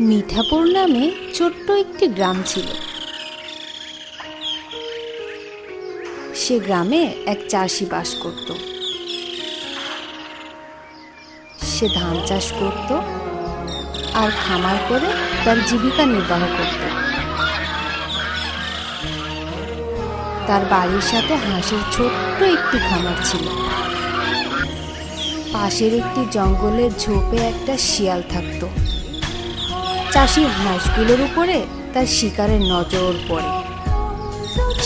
মিঠাপুর নামে ছোট্ট একটি গ্রাম ছিল। সে গ্রামে এক চাষি বাস করত। সে ধান চাষ করত আর খামার করে তার জীবিকা নির্বাহ করত। তার বাড়ির সাথে হাঁসের ছোট্ট একটি খামার ছিল। পাশের একটি জঙ্গলের ঝোপে একটা শিয়াল থাকত। চাষির হাঁসগুলোর উপরে তার শিকারের নজর পড়ে।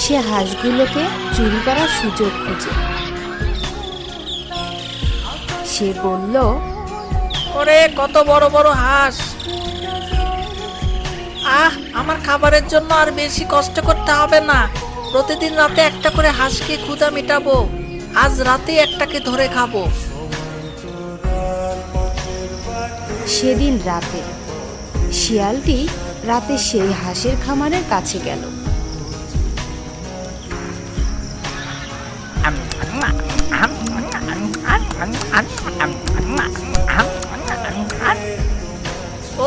সে হাঁসগুলোকে চুরি করার সুযোগ খোঁজে। সে বলল, ওরে কত বড় বড় হাঁস! আমার খাবারের জন্য আর বেশি কষ্ট করতে হবে না। প্রতিদিন রাতে একটা করে হাঁসকে ক্ষুধা মেটাবো। আজ রাতে একটাকে ধরে খাবো। সেদিন রাতে শিয়ালটি রাতে সেই হাঁসের খামারের কাছে গেল।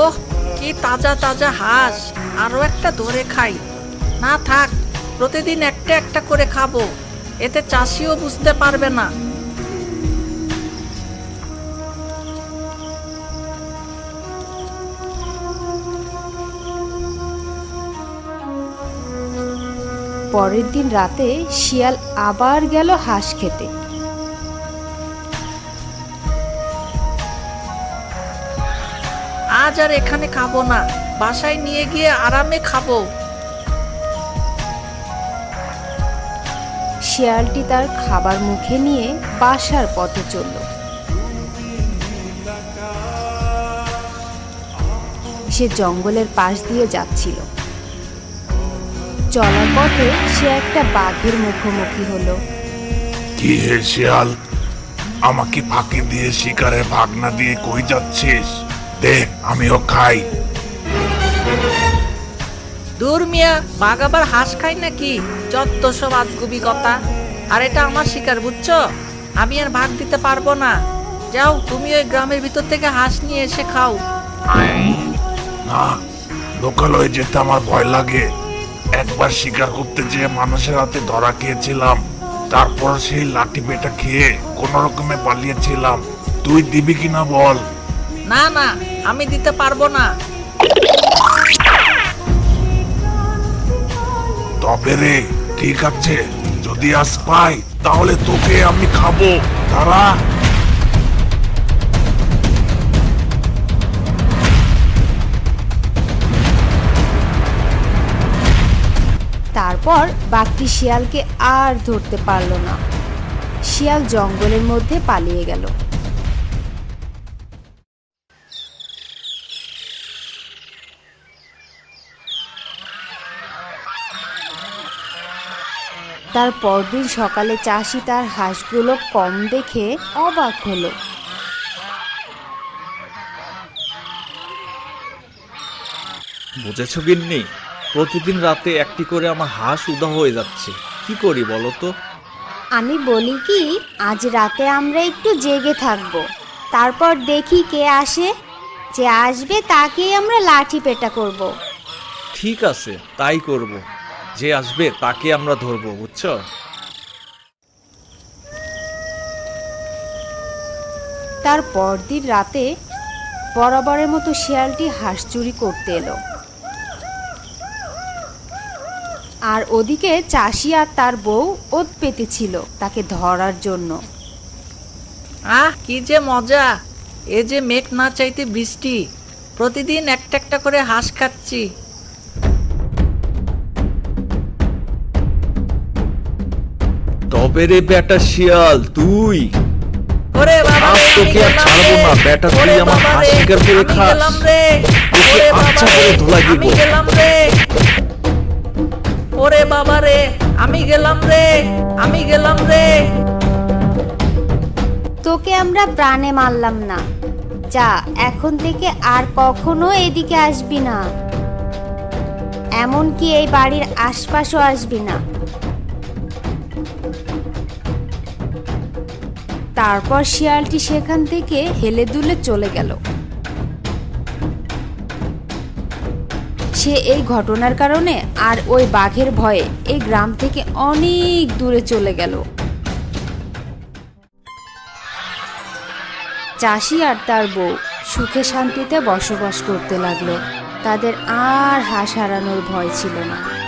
ওহ, কি তাজা তাজা হাঁস! আরো একটা ধরে খাই। না থাক, প্রতিদিন একটা একটা করে খাবো। এতে চাষিও বুঝতে পারবে না। পরের দিন রাতে শিয়াল আবার গেল হাঁস খেতে। আজ আর এখানে খাবো না, বাসায় নিয়ে গিয়ে আরামে খাবো। শিয়ালটি তার খাবার মুখে নিয়ে বাসার পথে চলল। সে জঙ্গলের পাশ দিয়ে যাচ্ছিল। চলার পথে সে একটা বাঘের মুখোমুখি হলো। কি হে শিয়াল, আমাকে ফাঁকি দিয়ে শিকারের ভাগনা দিয়ে কই যাচ্ছিস? দে, আমিও খাই। দূর মিয়া, বাঘ আবার হাঁস খাই নাকি? যত সব আজগুবি কথা। আর এটা আমার শিকার, বুঝছো? আমি আর ভাগ দিতে পারবো না। যাও, তুমি ওই গ্রামের ভিতর থেকে হাঁস নিয়ে এসে খাও। না, লোকালয়ে যেতে আমার ভয় লাগে। একবার শিকার করতে যেয়ে মানুষের হাতে ধরা খেয়েছিলাম। তারপর সেই লাঠি পেটা খেয়ে কোন রকমে পালিয়েছিলাম। তুই দিবি কিনা বল? না না, আমি দিতে পারবো না। তবে রে, ঠিক আছে, যদি আজ পাই তাহলে তোকে আমি খাবো। দাঁড়া। তারপর বাঘটি শিয়ালকে আর ধরতে পারল না। শিয়াল জঙ্গলের মধ্যে পালিয়ে গেল। তার পরদিন সকালে চাষি তার হাঁসগুলো কম দেখে অবাক হলো। বুঝেছো গিন্নি, প্রতিদিন রাতে একটি করে আমার হাঁস উধাও হয়ে যাচ্ছে। কি করি বলো তো? আমি বলি কি, আজ রাতে আমরা একটু জেগে থাকবো। তারপর দেখি কে আসে। যে আসবে তাকেই আমরা লাঠি পেটা করব। ঠিক আছে, তাই করব। যে আসবে তাকে আমরা ধরবো, বুঝছো? তার পরদিন রাতে বরাবরের মতো শিয়ালটি হাঁস চুরি করতে এলো। আর ওদিকে চাষি আর তার বউ ওত পেতেছিল তাকে ধরার জন্য। কি যে মজা! এ যে মেঘ না চাইতে বৃষ্টি। প্রতিদিন একটা একটা করে হাঁস খাচ্ছি। তবে রে বেটা শিয়াল, তুই ওরে বাবা আজ রে, তোকে আর ছাড়বো না বেটা। তুই ওরে আমার বাবা হাঁস রে, শিকার করে আমি খাস। গেলাম রে। তোকে ওরে বাবা আচ্ছা রে, করে ধোলাই দিব। আমি গেলাম রে। ওরে বাবা রে, আমি গেলাম রে, আমি গেলাম রে। তোকে আমরা প্রাণে মারলাম না। যা, এখন থেকে আর কখনো এদিকে আসবি না। এমনকি এই বাড়ির আশপাশও আসবি না। তারপর শিয়ালটি সেখান থেকে হেলে দুলে চলে গেল। সে এই ঘটনার কারণে আর ওই বাঘের ভয়ে এই গ্রাম থেকে অনেক দূরে চলে গেল। চাষি আর তার বউ সুখে শান্তিতে বসবাস করতে লাগলো। তাদের আর হাঁস হারানোর ভয় ছিল না।